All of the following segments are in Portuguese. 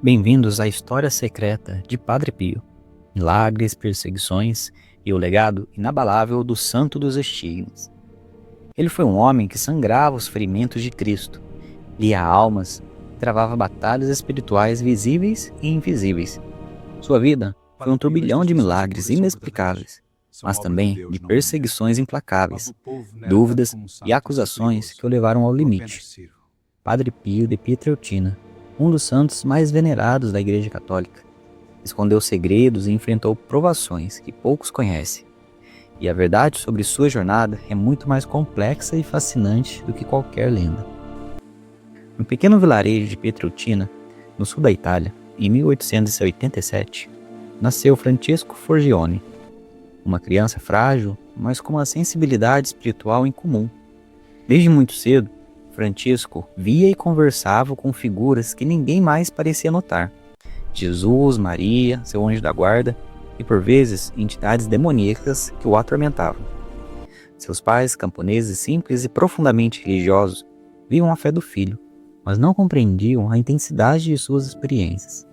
Bem-vindos à história secreta de Padre Pio, milagres, perseguições e o legado inabalável do Santo dos Estigmas. Ele foi um homem que sangrava os ferimentos de Cristo, lia almas e travava batalhas espirituais visíveis e invisíveis. Sua vida foi um turbilhão de milagres inexplicáveis, mas também de perseguições implacáveis, dúvidas e acusações que o levaram ao limite. Padre Pio de Pietrelcina, um dos santos mais venerados da Igreja Católica, escondeu segredos e enfrentou provações que poucos conhecem. E a verdade sobre sua jornada é muito mais complexa e fascinante do que qualquer lenda. No pequeno vilarejo de Pietrelcina, no sul da Itália, em 1887, nasceu Francesco Forgione, uma criança frágil, mas com uma sensibilidade espiritual incomum. Desde muito cedo, Francisco via e conversava com figuras que ninguém mais parecia notar. Jesus, Maria, seu anjo da guarda e, por vezes, entidades demoníacas que o atormentavam. Seus pais, camponeses simples e profundamente religiosos, viam a fé do filho, mas não compreendiam a intensidade de suas experiências.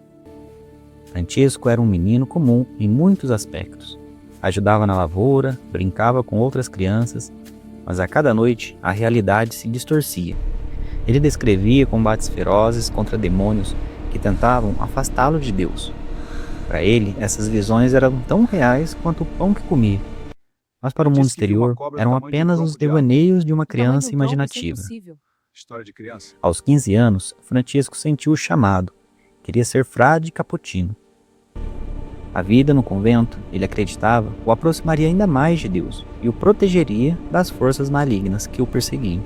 Francisco era um menino comum em muitos aspectos. Ajudava na lavoura, brincava com outras crianças, mas a cada noite a realidade se distorcia. Ele descrevia combates ferozes contra demônios que tentavam afastá-lo de Deus. Para ele, essas visões eram tão reais quanto o pão que comia, mas para o mundo exterior eram apenas os devaneios de uma criança imaginativa. Aos 15 anos, Francisco sentiu o chamado. Queria ser frade cappuccino. A vida no convento, ele acreditava, o aproximaria ainda mais de Deus e o protegeria das forças malignas que o perseguiam.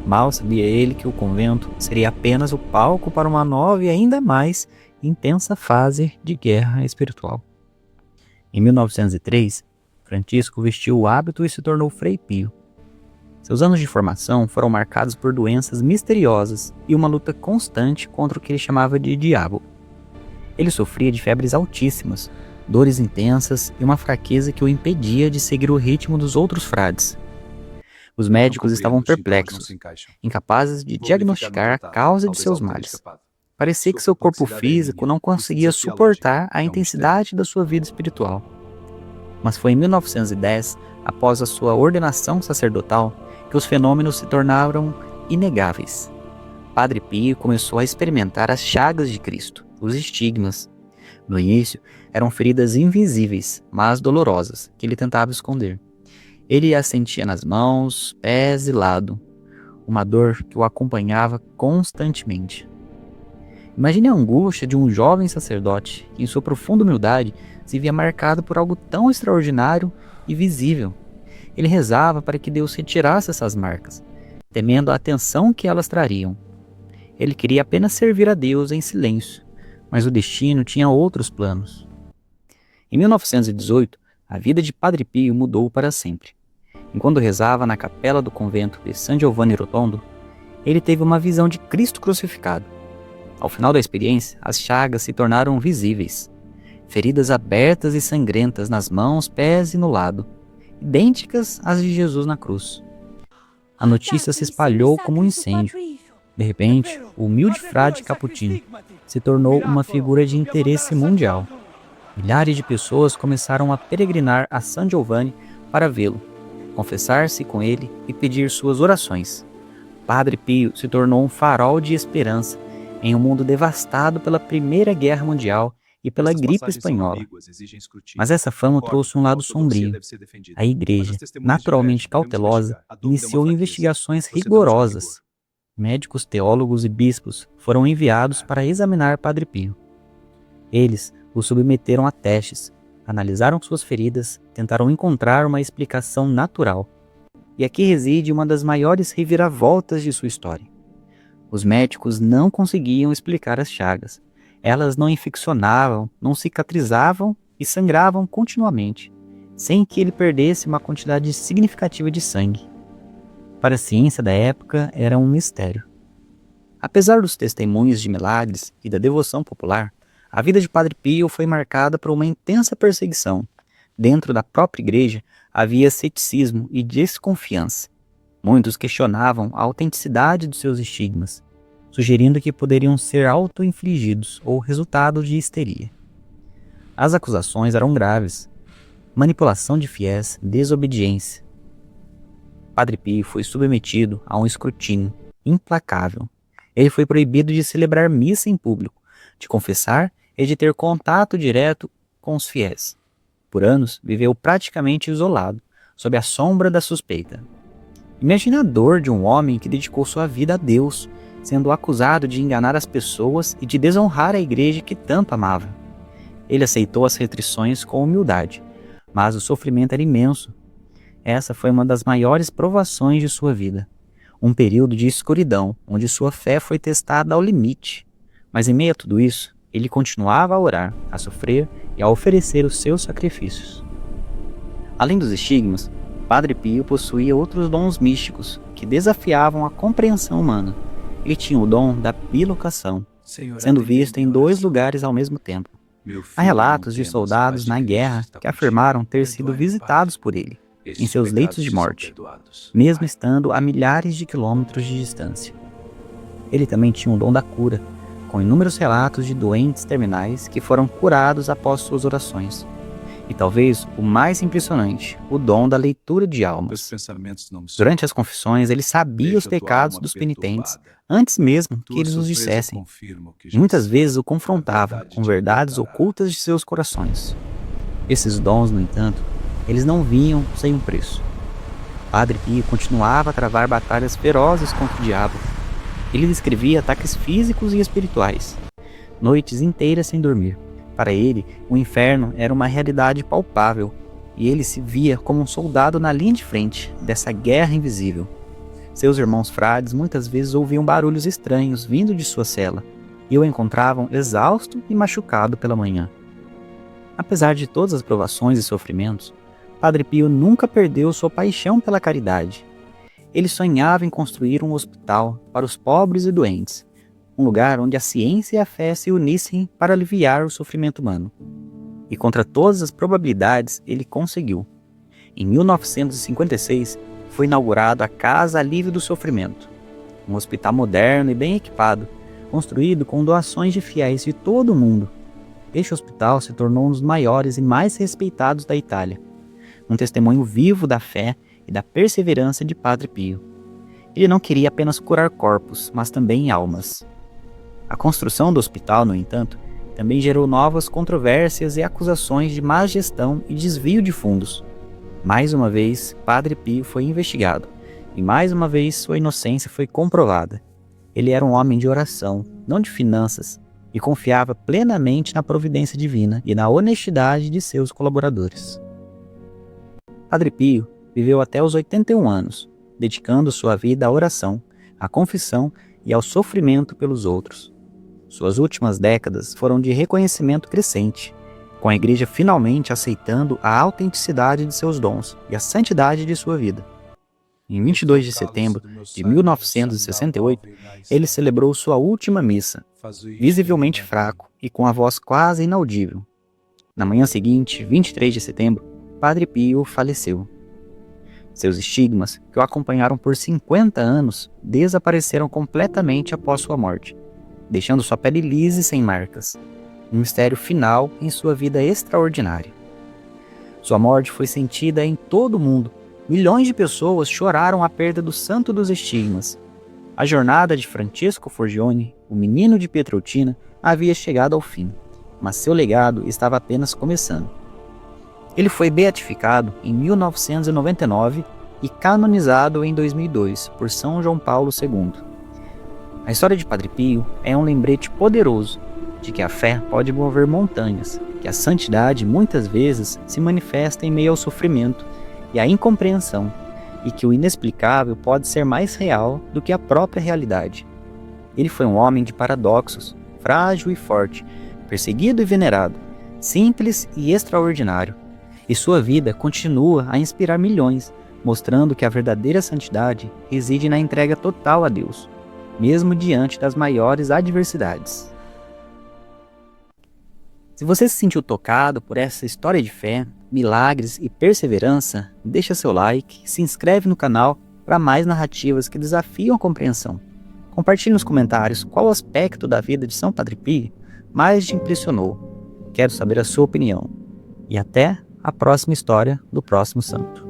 Mal sabia ele que o convento seria apenas o palco para uma nova e ainda mais intensa fase de guerra espiritual. Em 1903, Francisco vestiu o hábito e se tornou Frei Pio. Seus anos de formação foram marcados por doenças misteriosas e uma luta constante contra o que ele chamava de diabo. Ele sofria de febres altíssimas, dores intensas e uma fraqueza que o impedia de seguir o ritmo dos outros frades. Os médicos estavam perplexos, incapazes de diagnosticar a causa de seus males. Parecia que seu corpo físico não conseguia suportar a intensidade da sua vida espiritual. Mas foi em 1910, após a sua ordenação sacerdotal, que os fenômenos se tornaram inegáveis. Padre Pio começou a experimentar as chagas de Cristo, os estigmas. No início, eram feridas invisíveis, mas dolorosas, que ele tentava esconder. Ele as sentia nas mãos, pés e lado, uma dor que o acompanhava constantemente. Imagine a angústia de um jovem sacerdote que, em sua profunda humildade, se via marcado por algo tão extraordinário e visível. Ele rezava para que Deus retirasse essas marcas, temendo a atenção que elas trariam. Ele queria apenas servir a Deus em silêncio, mas o destino tinha outros planos. Em 1918, a vida de Padre Pio mudou para sempre. Enquanto rezava na capela do convento de San Giovanni Rotondo, ele teve uma visão de Cristo crucificado. Ao final da experiência, as chagas se tornaram visíveis. Feridas abertas e sangrentas nas mãos, pés e no lado, idênticas às de Jesus na cruz. A notícia se espalhou como um incêndio. De repente, o humilde frade cappuccino se tornou uma figura de interesse mundial. Milhares de pessoas começaram a peregrinar a San Giovanni para vê-lo, confessar-se com ele e pedir suas orações. Padre Pio se tornou um farol de esperança em um mundo devastado pela Primeira Guerra Mundial e pela gripe espanhola. Mas essa fama trouxe um lado sombrio. A Igreja, naturalmente cautelosa, iniciou investigações rigorosas. Médicos, teólogos e bispos foram enviados para examinar Padre Pio. Eles o submeteram a testes, analisaram suas feridas, tentaram encontrar uma explicação natural. E aqui reside uma das maiores reviravoltas de sua história. Os médicos não conseguiam explicar as chagas. Elas não infeccionavam, não cicatrizavam e sangravam continuamente, sem que ele perdesse uma quantidade significativa de sangue. Para a ciência da época, era um mistério. Apesar dos testemunhos de milagres e da devoção popular, a vida de Padre Pio foi marcada por uma intensa perseguição. Dentro da própria igreja havia ceticismo e desconfiança. Muitos questionavam a autenticidade dos seus estigmas. sugerindo que poderiam ser auto-infligidos ou resultado de histeria. As acusações eram graves: manipulação de fiéis, desobediência. Padre Pio foi submetido a um escrutínio implacável. Ele foi proibido de celebrar missa em público, de confessar e de ter contato direto com os fiéis. Por anos, viveu praticamente isolado, sob a sombra da suspeita. Imagine a dor de um homem que dedicou sua vida a Deus, sendo acusado de enganar as pessoas e de desonrar a igreja que tanto amava. Ele aceitou as restrições com humildade, mas o sofrimento era imenso. Essa foi uma das maiores provações de sua vida. Um período de escuridão, onde sua fé foi testada ao limite. Mas em meio a tudo isso, ele continuava a orar, a sofrer e a oferecer os seus sacrifícios. Além dos estigmas, Padre Pio possuía outros dons místicos que desafiavam a compreensão humana. Ele tinha o dom da bilocação, sendo visto em 2 lugares ao mesmo tempo. Há relatos de soldados na guerra que afirmaram ter sido visitados por ele, em seus leitos de morte, mesmo estando a milhares de quilômetros de distância. Ele também tinha o dom da cura, com inúmeros relatos de doentes terminais que foram curados após suas orações. E talvez o mais impressionante, o dom da leitura de almas. Durante as confissões, ele sabia os pecados dos penitentes antes mesmo que eles os dissessem. E muitas vezes o confrontava com verdades ocultas de seus corações. Esses dons, no entanto, eles não vinham sem um preço. Padre Pio continuava a travar batalhas ferozes contra o diabo. Ele descrevia ataques físicos e espirituais, noites inteiras sem dormir. Para ele, o inferno era uma realidade palpável, e ele se via como um soldado na linha de frente dessa guerra invisível. Seus irmãos frades muitas vezes ouviam barulhos estranhos vindo de sua cela, e o encontravam exausto e machucado pela manhã. Apesar de todas as provações e sofrimentos, Padre Pio nunca perdeu sua paixão pela caridade. Ele sonhava em construir um hospital para os pobres e doentes, um lugar onde a ciência e a fé se unissem para aliviar o sofrimento humano. E contra todas as probabilidades, ele conseguiu. Em 1956, foi inaugurado a Casa Alívio do Sofrimento, um hospital moderno e bem equipado, construído com doações de fiéis de todo o mundo. Este hospital se tornou um dos maiores e mais respeitados da Itália, um testemunho vivo da fé e da perseverança de Padre Pio. Ele não queria apenas curar corpos, mas também almas. A construção do hospital, no entanto, também gerou novas controvérsias e acusações de má gestão e desvio de fundos. Mais uma vez, Padre Pio foi investigado, e mais uma vez sua inocência foi comprovada. Ele era um homem de oração, não de finanças, e confiava plenamente na providência divina e na honestidade de seus colaboradores. Padre Pio viveu até os 81 anos, dedicando sua vida à oração, à confissão e ao sofrimento pelos outros. Suas últimas décadas foram de reconhecimento crescente, com a Igreja finalmente aceitando a autenticidade de seus dons e a santidade de sua vida. Em 22 de setembro de 1968, ele celebrou sua última missa, visivelmente fraco e com a voz quase inaudível. Na manhã seguinte, 23 de setembro, Padre Pio faleceu. Seus estigmas, que o acompanharam por 50 anos, desapareceram completamente após sua morte, deixando sua pele lisa e sem marcas, um mistério final em sua vida extraordinária. Sua morte foi sentida em todo o mundo. Milhões de pessoas choraram a perda do santo dos estigmas. A jornada de Francesco Forgione, o menino de Pietrelcina, havia chegado ao fim, mas seu legado estava apenas começando. Ele foi beatificado em 1999 e canonizado em 2002 por São João Paulo II. A história de Padre Pio é um lembrete poderoso de que a fé pode mover montanhas, que a santidade muitas vezes se manifesta em meio ao sofrimento e à incompreensão, e que o inexplicável pode ser mais real do que a própria realidade. Ele foi um homem de paradoxos, frágil e forte, perseguido e venerado, simples e extraordinário. E sua vida continua a inspirar milhões, mostrando que a verdadeira santidade reside na entrega total a Deus, mesmo diante das maiores adversidades. Se você se sentiu tocado por essa história de fé, milagres e perseverança, deixa seu like, se inscreve no canal para mais narrativas que desafiam a compreensão. Compartilhe nos comentários qual aspecto da vida de São Padre Pio mais te impressionou. Quero saber a sua opinião. E até a próxima história do próximo santo.